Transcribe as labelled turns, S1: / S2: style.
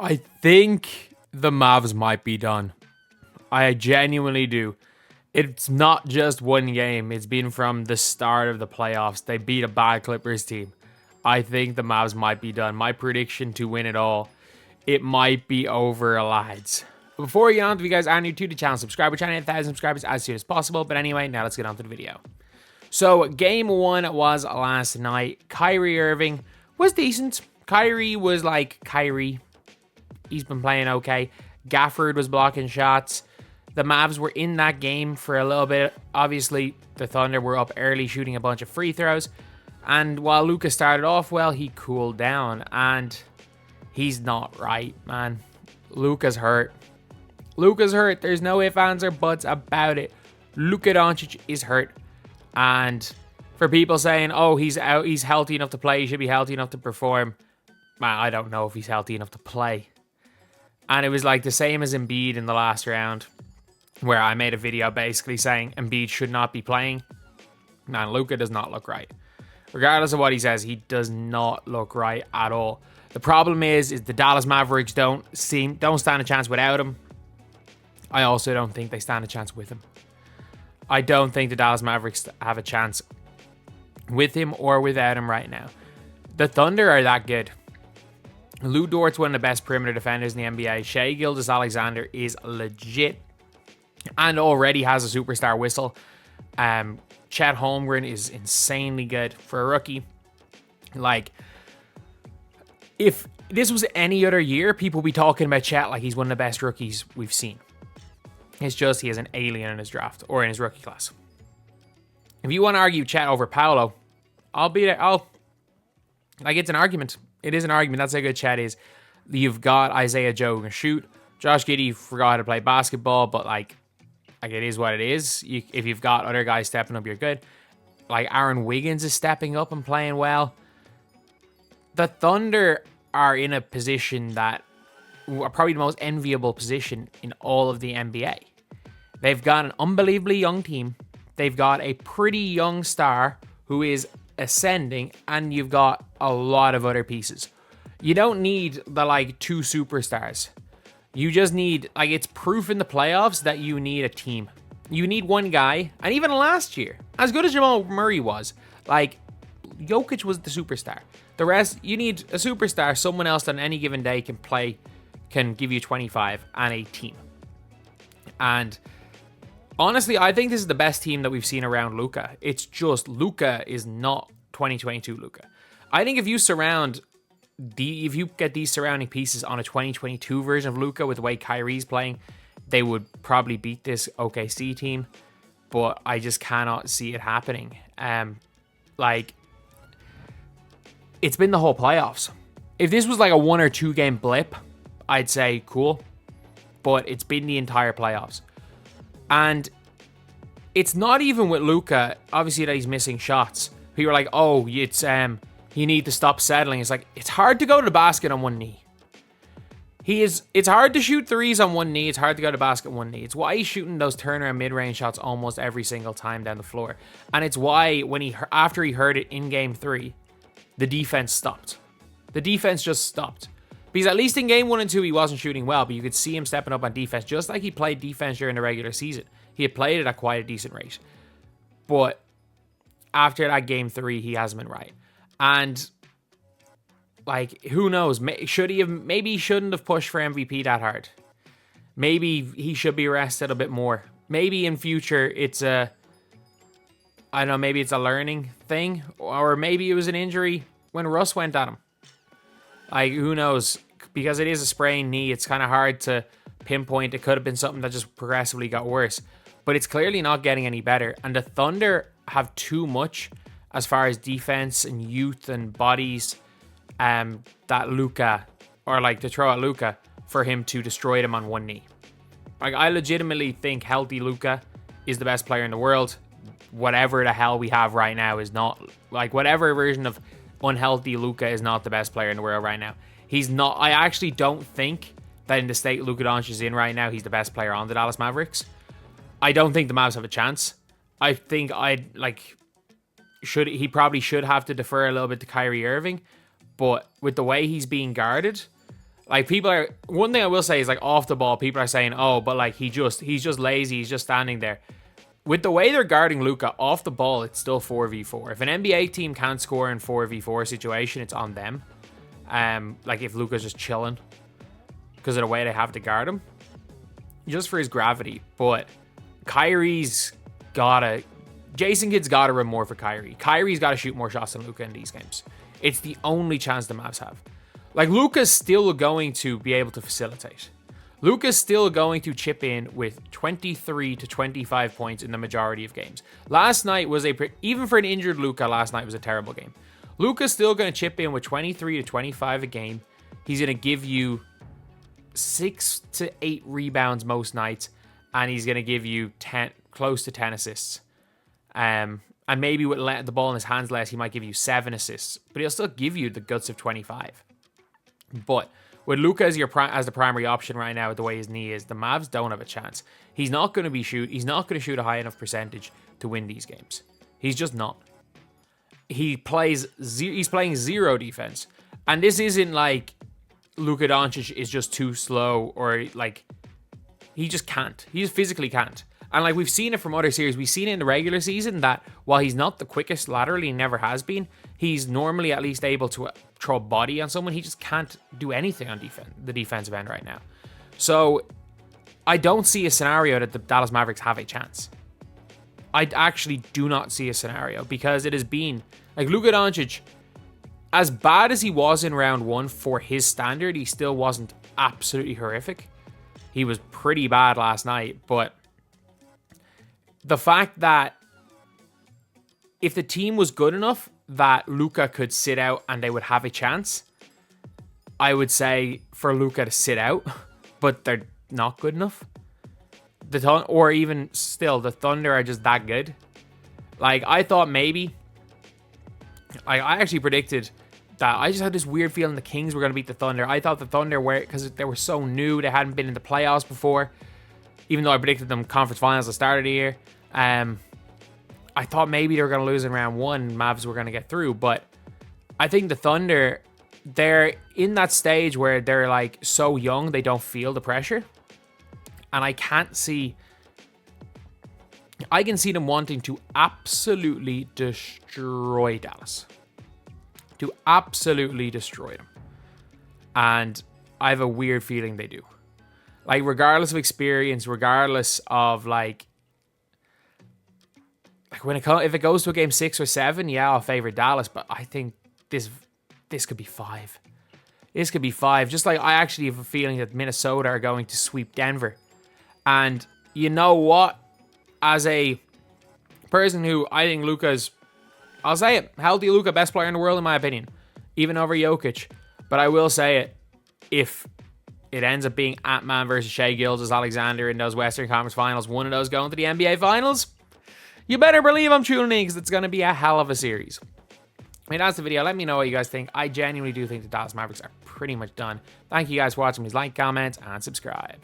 S1: I think the Mavs might be done. I genuinely do. It's not just one game. It's been from the start of the playoffs. They beat a bad Clippers team. I think the Mavs might be done. My prediction to win it all, it might be over, lads. Before we get on, if you guys are new to the channel, subscribe. We're trying to hit 1,000 subscribers as soon as possible. But anyway, now let's get on to the video. So, game one was last night. Kyrie Irving was decent. Kyrie was like Kyrie. He's been playing okay. Gafford was blocking shots. The Mavs were in that game for a little bit. Obviously, the Thunder were up early shooting a bunch of free throws. And while Luka started off well, he cooled down. And he's not right, man. Luka's hurt. Luka's hurt. There's no ifs, ands, or buts about it. Luka Doncic is hurt. And for people saying, oh, he's out, he's healthy enough to play, he should be healthy enough to perform. Man, I don't know if he's healthy enough to play. And it was like the same as Embiid in the last round, where I made a video basically saying Embiid should not be playing. Man, Luka does not look right. Regardless of what he says, he does not look right at all. The problem is the Dallas Mavericks don't stand a chance without him. I also don't think they stand a chance with him. I don't think the Dallas Mavericks have a chance with him or without him right now. The Thunder are that good. Lou Dort's one of the best perimeter defenders in the NBA. Shai Gilgeous-Alexander is legit and already has a superstar whistle. Chet Holmgren is insanely good for a rookie. Like, if this was any other year, people would be talking about Chet like he's one of the best rookies we've seen. It's just he is an alien in his draft or in his rookie class. If you want to argue Chet over Paolo, I'll be there. It's an argument. It is an argument. That's how good Chet is. You've got Isaiah Joe who can shoot. Josh Giddey forgot how to play basketball, but like it is what it is. If you've got other guys stepping up, you're good. Like Aaron Wiggins is stepping up and playing well. The Thunder are in a position that are probably the most enviable position in all of the NBA. They've got an unbelievably young team. They've got a pretty young star who is ascending, and you've got a lot of other pieces. You don't need the two superstars. You just need, it's proof in the playoffs that you need a team. You need one guy, and even last year, as good as Jamal Murray was, Jokic was the superstar. The rest, you need a superstar, someone else on any given day can give you 25 and a team. And honestly, I think this is the best team that we've seen around Luka. It's just Luka is not 2022 Luka. I think if you get these surrounding pieces on a 2022 version of Luka with the way Kyrie's playing, they would probably beat this OKC team. But I just cannot see it happening. It's been the whole playoffs. If this was like a 1 or 2 game blip, I'd say cool. But it's been the entire playoffs. And it's not even with Luka, obviously, that he's missing shots. People are like, oh, it's you need to stop settling. It's like, it's hard to go to the basket on one knee. It's hard to shoot threes on one knee. It's hard to go to the basket on one knee. It's why he's shooting those Turner and mid-range shots almost every single time down the floor. And it's why after he heard it in game 3, the defense stopped. The defense just stopped. Because at least in game 1 and 2, he wasn't shooting well, but you could see him stepping up on defense, just like he played defense during the regular season. He had played it at quite a decent rate. But after that game 3, he hasn't been right. And who knows? Maybe he shouldn't have pushed for MVP that hard. Maybe he should be rested a bit more. Maybe in future it's maybe it's a learning thing, or maybe it was an injury when Russ went at him. Who knows? Because it is a sprained knee, it's kind of hard to pinpoint. It could have been something that just progressively got worse. But it's clearly not getting any better. And the Thunder have too much as far as defense and youth and bodies that Luka, or to throw at Luka for him to destroy them on one knee. I legitimately think healthy Luka is the best player in the world. Whatever the hell we have right now is not, whatever version of unhealthy Luka is not the best player in the world right now. He's not. I actually don't think that in the state Luka Doncic is in right now, he's the best player on the Dallas Mavericks. I don't think the Mavs have a chance. I think he probably should have to defer a little bit to Kyrie Irving, but with the way he's being guarded, Like, one thing I will say is, like, off the ball, people are saying, oh, but like he's just lazy, he's just standing there. With the way they're guarding Luka off the ball, it's still 4v4. If an NBA team can't score in 4v4 situation, it's on them. Like if Luka's just chilling because of the way they have to guard him, just for his gravity. But Kyrie's gotta, Jason Kidd's gotta run more for Kyrie. Kyrie's gotta shoot more shots than Luka in these games. It's the only chance the Mavs have. Like, Luka's still going to be able to facilitate. Luka's still going to chip in with 23 to 25 points in the majority of games. Last night was even for an injured Luka, last night was a terrible game. Luka's still going to chip in with 23 to 25 a game. He's going to give you 6 to 8 rebounds most nights, and he's going to give you close to 10 assists. And maybe with the ball in his hands less, he might give you 7 assists, but he'll still give you the guts of 25. But with Luka as the primary option right now, with the way his knee is, the Mavs don't have a chance. He's not going to He's not going to shoot a high enough percentage to win these games. He's just not. He's playing zero defense, and this isn't like Luka Doncic is just too slow, or like he just can't. He just physically can't. And like we've seen it from other series, we've seen it in the regular season that while he's not the quickest laterally, never has been, he's normally at least able to throw a body on someone. He just can't do anything on the defensive end right now. So I don't see a scenario that the Dallas Mavericks have a chance. I actually do not see a scenario, because it has been like Luka Doncic, as bad as he was in round one for his standard, he still wasn't absolutely horrific. He was pretty bad last night, but the fact that if the team was good enough that Luka could sit out and they would have a chance, I would say for Luka to sit out, but they're not good enough. Or even still, the Thunder are just that good. Like, I thought maybe, I actually predicted that. I just had this weird feeling the Kings were going to beat the Thunder. I thought the Thunder were, because they were so new, they hadn't been in the playoffs before. Even though I predicted them conference finals at the start of the year, I thought maybe they were going to lose in round one. Mavs were going to get through, but I think the Thunder, they're in that stage where they're like so young they don't feel the pressure, and I can see them wanting to absolutely destroy Dallas, to absolutely destroy them, and I have a weird feeling they do. Like, regardless of experience, regardless of like if it goes to a game 6 or 7, yeah, I'll favor Dallas. But I think this could be 5. This could be 5. Just like I actually have a feeling that Minnesota are going to sweep Denver. And you know what? As a person who I think Luka's, I'll say it, healthy Luka, best player in the world in my opinion, even over Jokic. But I will say it, if it ends up being Ant-Man versus Shai Gilgeous-Alexander in those Western Conference Finals, one of those going to the NBA Finals, you better believe I'm tuning in, because it's going to be a hell of a series. I mean, that's the video. Let me know what you guys think. I genuinely do think the Dallas Mavericks are pretty much done. Thank you guys for watching. Please like, comment, and subscribe.